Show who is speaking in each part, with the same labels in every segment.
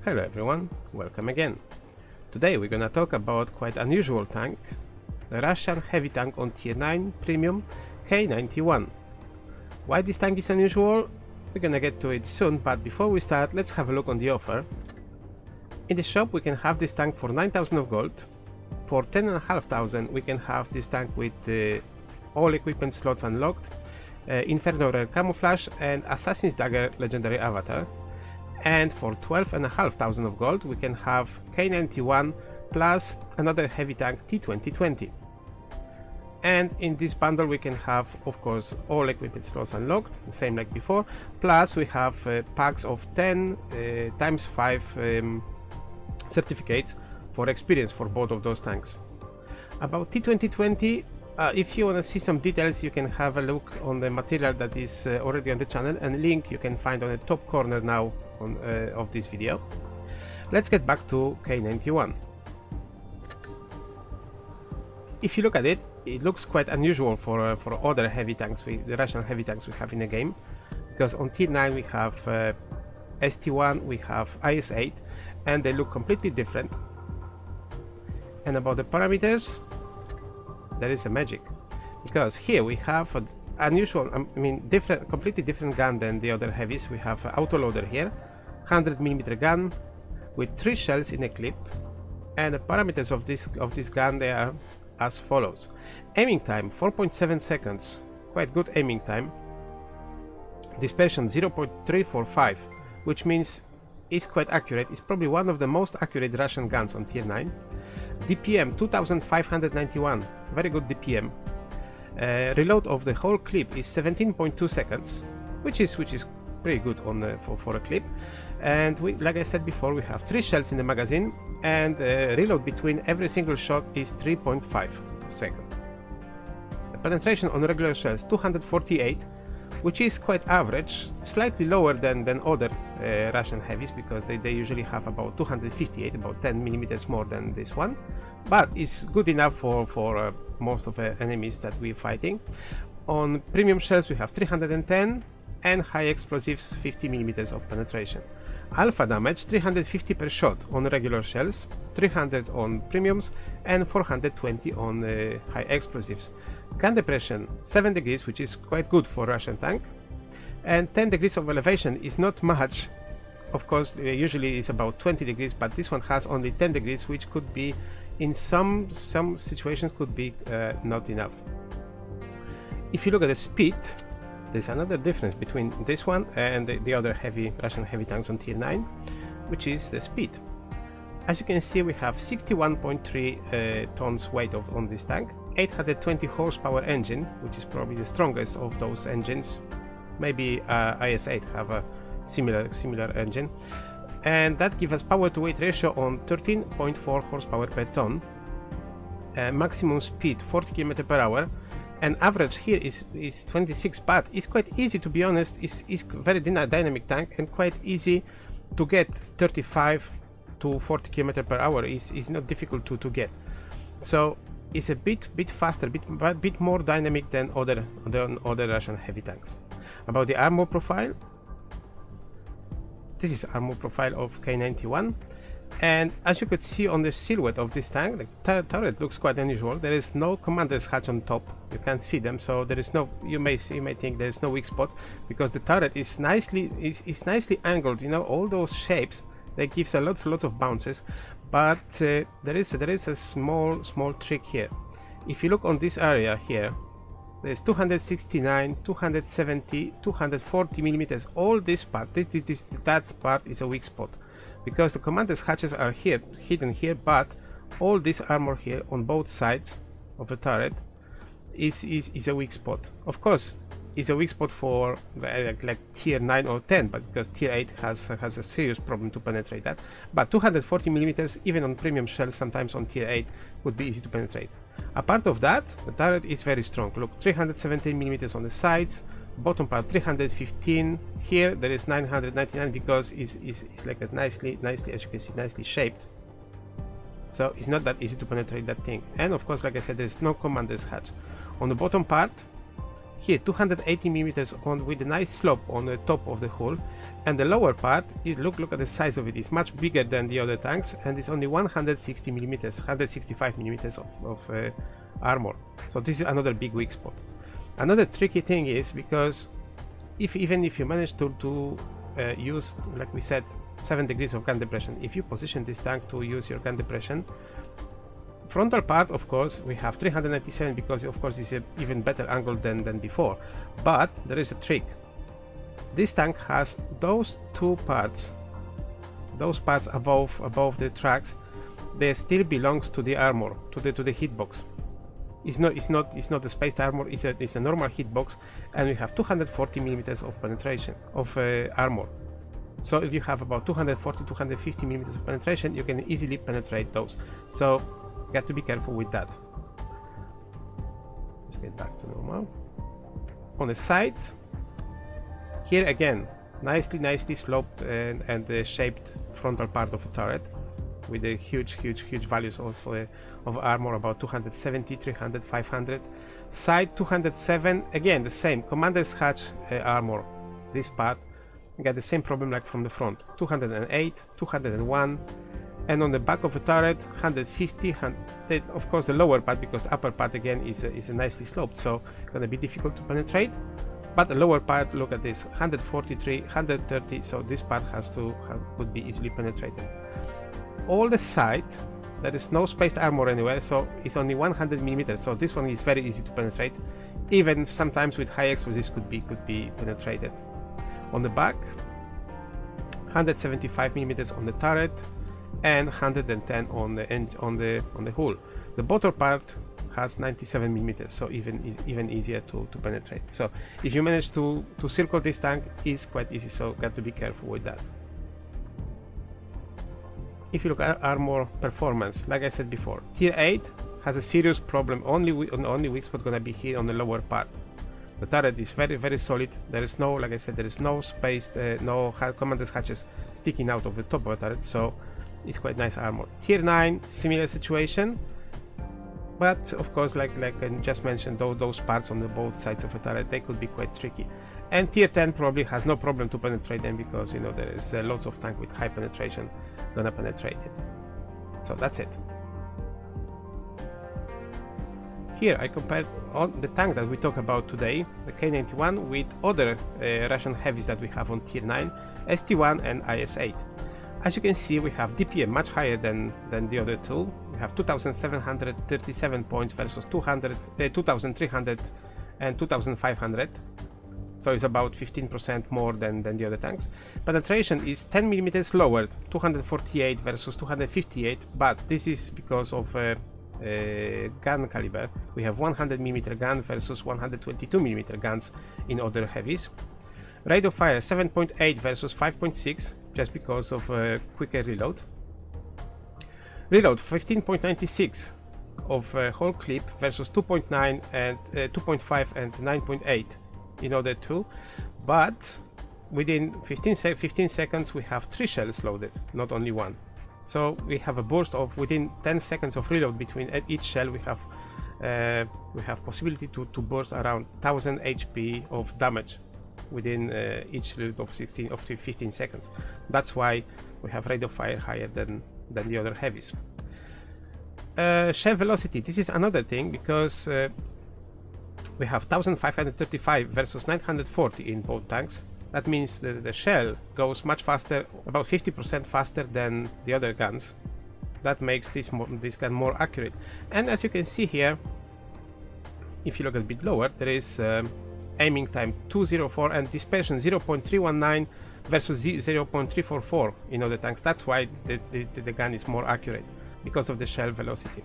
Speaker 1: Hello everyone, welcome again. Today we're gonna talk about quite unusual tank, the Russian heavy tank on tier 9 premium K91. Why this tank is unusual? We're gonna get to it soon, but before we start, let's have a look on the offer. In the shop we can have this tank for 9,000 of gold. For 10,500 we can have this tank with all equipment slots unlocked, Inferno Rare Camouflage and Assassin's Dagger Legendary Avatar. And for 12,500 of gold we can have K91 plus another heavy tank T2020. And in this bundle we can have, of course, all equipment slots unlocked, same like before, plus we have packs of 10 times 5 certificates for experience for both of those tanks. About T2020, if you want to see some details, you can have a look on the material that is already on the channel, and link you can find on the top corner now of this video. Let's get back to K91. If you look at it, it looks quite unusual for other heavy tanks, the Russian heavy tanks we have in the game, because on tier 9 we have ST1, we have IS-8, and they look completely different. And about the parameters, there is a magic, because here we have an unusual, completely different gun than the other heavies. We have an autoloader here, 100mm gun with 3 shells in a clip, and the parameters of this gun, they are as follows. Aiming time 4.7 seconds, quite good aiming time. Dispersion 0.345, which means it's quite accurate. It's probably one of the most accurate Russian guns on tier 9. DPM 2591, very good DPM. Reload of the whole clip is 17.2 seconds, which is pretty good on for a clip. And like I said before, we have 3 shells in the magazine, and reload between every single shot is 3.5 seconds. The penetration on regular shells 248, which is quite average, slightly lower than other Russian heavies, because they usually have about 258, about 10mm more than this one, but it's good enough for most of the enemies that we're fighting. On premium shells we have 310, and high explosives 50mm of penetration. Alpha damage 350 per shot on regular shells, 300 on premiums, and 420 on high explosives. Gun depression 7 degrees, which is quite good for Russian tank, and 10 degrees of elevation is not much. Of course, usually it's about 20 degrees, but this one has only 10 degrees, which could be, in some situations, could be not enough. If you look at the speed, there's another difference between this one and the other Russian heavy tanks on tier 9, which is the speed. As you can see, we have 61.3 tons weight on this tank, 820 horsepower engine, which is probably the strongest of those engines. Maybe IS-8 have a similar engine, and that gives us power to weight ratio on 13.4 horsepower per ton. Maximum speed 40 km per hour, and average here is 26, but it's quite easy, to be honest. It's very dynamic tank, and quite easy to get 35 to 40 km per hour is not difficult to get. So it's a bit faster, bit more dynamic than other Russian heavy tanks. About the armor profile, this is armor profile of K91, and as you could see on the silhouette of this tank, the turret looks quite unusual. There is no commander's hatch on top, you can't see them, so there is no, you may think there is no weak spot, because the turret is nicely angled. You know, all those shapes, they gives a lots of bounces, but there is a small trick here. If you look on this area here, there's 269, 270, 240 millimeters. All this part, that part is a weak spot, because the commander's hatches are here, hidden here, but all this armor here on both sides of the turret is a weak spot. Of course, is a weak spot for like tier 9 or 10, but because tier 8 has a serious problem to penetrate that. But 240 millimeters, even on premium shells, sometimes on tier 8, would be easy to penetrate. Apart of that, the turret is very strong. Look, 317 millimeters on the sides, bottom part 315. Here there is 999, because it's like a nicely, as you can see, nicely shaped. So it's not that easy to penetrate that thing. And of course, like I said, there is no commander's hatch. On the bottom part, Here 280 millimeters on with a nice slope on the top of the hull, and the lower part is look at the size of it. It's much bigger than the other tanks, and it's only 160 millimeters, 165 millimeters of armor. So this is another big weak spot. Another tricky thing is because even if you manage to use, like we said, 7 degrees of gun depression, if you position this tank to use your gun depression, frontal part, of course, we have 397 because, of course, it's an even better angle than before. But there is a trick. This tank has those two parts, those parts above the tracks. They still belongs to the armor, to the hitbox. It's not a spaced armor. It's a normal hitbox, and we have 240 millimeters of penetration of armor. So if you have about 240-250 millimeters of penetration, you can easily penetrate those. So got to be careful with that. Let's get back to normal. On the side, here again, nicely sloped and shaped frontal part of a turret with the huge values of armor, about 270, 300, 500. Side 207, again the same commander's hatch armor. This part got the same problem like from the front, 208, 201. And on the back of a turret, 150, 100, of course the lower part, because the upper part again is nicely sloped, so gonna be difficult to penetrate. But the lower part, look at this, 143, 130, so this part could be easily penetrated. All the side, there is no spaced armor anywhere, so it's only 100 millimeters, so this one is very easy to penetrate. Even sometimes with high explosives could be penetrated. On the back, 175 millimeters on the turret, and 110 on the hull. The bottom part has 97 millimeters, so even easier to penetrate. So if you manage to circle this tank, is quite easy. So got to be careful with that. If you look at armor performance, like I said before, tier 8 has a serious problem. Only weak spot gonna be here on the lower part. The turret is very solid. There is no, like I said, there is no spaced, no commander's hatches sticking out of the top of the turret. So it's quite nice armor. Tier 9, similar situation, but of course, like I just mentioned, those parts on the both sides of a turret, they could be quite tricky. And tier 10 probably has no problem to penetrate them because, you know, there is lots of tank with high penetration gonna penetrate it. So that's it. Here I compared the tank that we talk about today, the K91, with other Russian heavies that we have on tier 9, ST1 and IS-8. As you can see, we have DPM much higher than the other two. We have 2,737 points versus 2,300 and 2,500. So it's about 15% more than the other tanks. Penetration is 10 millimeters lowered, 248 versus 258, but this is because of gun caliber. We have 100 millimeter gun versus 122 millimeter guns in other heavies. Rate of fire 7.8 versus 5.6, just because of quicker reload. Reload 15.96 of whole clip versus 2.9 and 2.5 and 9.8 in order to, but within 15 seconds we have 3 shells loaded, not only 1. So we have a burst of within 10 seconds of reload between each shell. We have possibility to burst around 1000 HP of damage within each reload of 15 seconds. That's why we have rate of fire higher than the other heavies. Shell velocity, this is another thing, because we have 1535 versus 940 in both tanks. That means the shell goes much faster, about 50% faster than the other guns. That makes this gun more accurate. And as you can see here, if you look a bit lower, there is aiming time 204 and dispersion 0.319 versus 0.344 in other tanks. That's why the gun is more accurate, because of the shell velocity.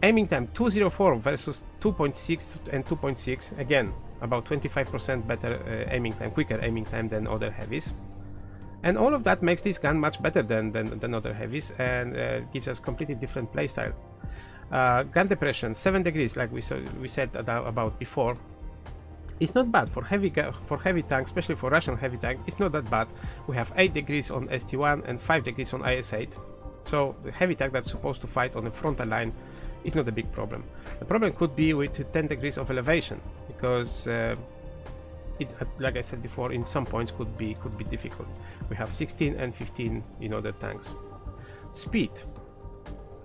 Speaker 1: Aiming time 204 versus 2.6 and 2.6, again about 25% better aiming time, quicker aiming time than other heavies. And all of that makes this gun much better than other heavies, and gives us completely different playstyle. Gun depression 7 degrees, like we said about before. It's not bad for heavy tank, especially for Russian heavy tank. It's not that bad. We have 8 degrees on ST1 and 5 degrees on IS-8. So the heavy tank that's supposed to fight on the frontal line it's not a big problem. The problem could be with 10 degrees of elevation, because like I said before, in some points could be difficult. We have 16 and 15 in other tanks. Speed,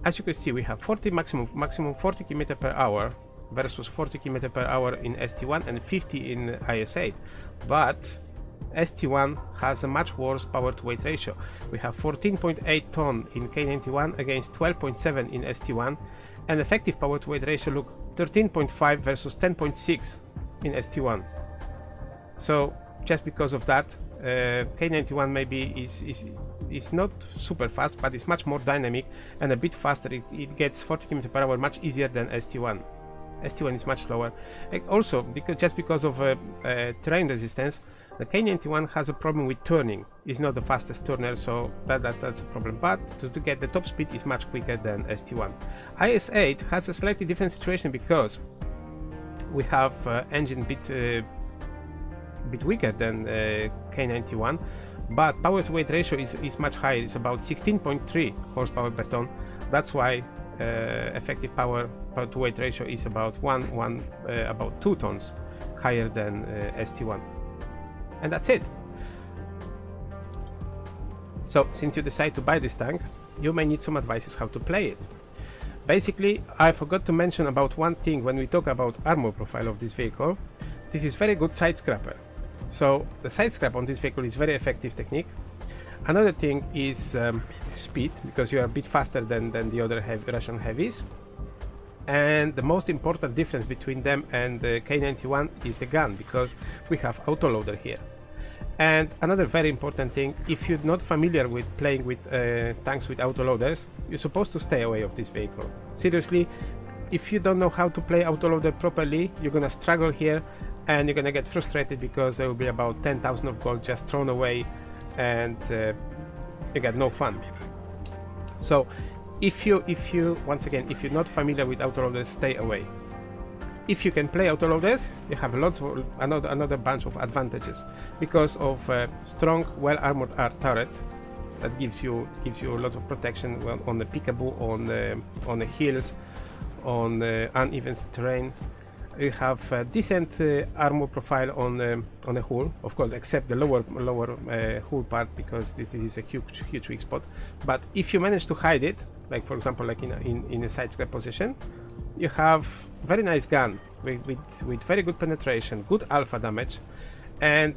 Speaker 1: as you can see, we have 40 maximum 40 km per hour versus 40 km per hour in ST1 and 50 in IS-8, but ST1 has a much worse power to weight ratio. We have 14.8 ton in K91 against 12.7 in ST1, and effective power to weight ratio look 13.5 versus 10.6 in ST1. So just because of that, K91 maybe is not super fast, but it's much more dynamic and a bit faster. It gets 40 km per hour much easier than ST1. ST1 is much slower. Also, because of terrain resistance, the K91 has a problem with turning. It's not the fastest turner, so that's a problem. But to get the top speed is much quicker than ST1. IS-8 has a slightly different situation because we have engine bit weaker than K91, but power to weight ratio is much higher. It's about 16.3 horsepower per ton. That's why effective power to weight ratio is about about 2 tons higher than ST1. And that's it. So since you decide to buy this tank, you may need some advices how to play it. Basically, I forgot to mention about one thing when we talk about armor profile of this vehicle. This is very good side scrapper. So the side scrap on this vehicle is very effective technique. Another thing is speed, because you are a bit faster than the other Russian heavies. And the most important difference between them and the K91 is the gun, because we have autoloader here. And another very important thing, if you're not familiar with playing with tanks with autoloaders, you're supposed to stay away of this vehicle. Seriously, if you don't know how to play autoloader properly, you're gonna struggle here and you're gonna get frustrated because there will be about 10,000 of gold just thrown away and you get no fun. So if you once again, if you're not familiar with autoloaders, stay away. If you can play autoloaders, you have lots of another bunch of advantages because of strong, well-armored turret that gives you lots of protection on the peekaboo, on the hills, on uneven terrain. You have decent armor profile on the hull, of course, except the lower hull part, because this is a huge weak spot. But if you manage to hide it, like for example, like in a side scrap position, you have very nice gun with very good penetration, good alpha damage, and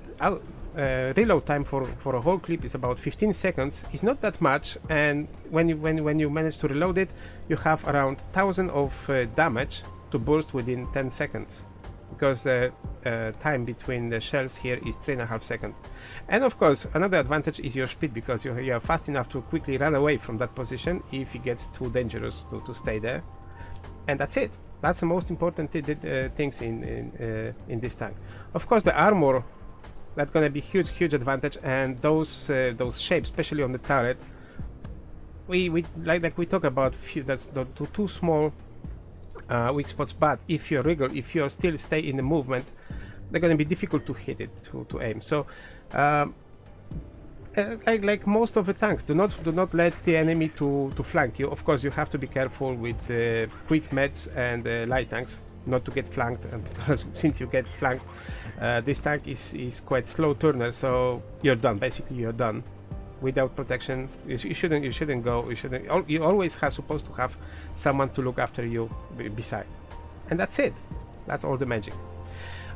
Speaker 1: reload time for a whole clip is about 15 seconds. It's not that much, and when you manage to reload it, you have around 1000 of damage to burst within 10 seconds, because the time between the shells here is 3.5 seconds. And of course, another advantage is your speed, because you are fast enough to quickly run away from that position if it gets too dangerous to stay there. And that's it. That's the most important things in this tank. Of course, the armor, that's gonna be huge advantage, and those shapes, especially on the turret, we like we talk about that's the two small weak spots. But if you wriggle, if you still stay in the movement, they're gonna be difficult to hit it, to aim. So like most of the tanks, do not let the enemy to flank you. Of course, you have to be careful with quick meds and light tanks not to get flanked, because since you get flanked, this tank is quite slow turner, so you're done. Basically, you're done. Without protection, you shouldn't go. You always supposed to have someone to look after you beside, and that's it. That's all the magic.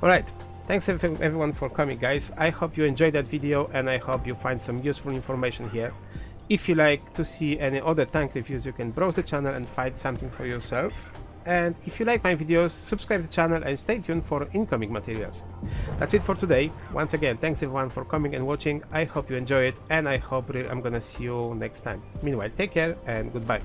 Speaker 1: All right. Thanks everyone for coming, guys. I hope you enjoyed that video, and I hope you find some useful information here. If you like to see any other tank reviews, you can browse the channel and find something for yourself. And if you like my videos, subscribe to the channel and stay tuned for incoming materials. That's it for today. Once again, thanks everyone for coming and watching. I hope you enjoy it, and I hope I'm gonna see you next time. Meanwhile, take care and goodbye.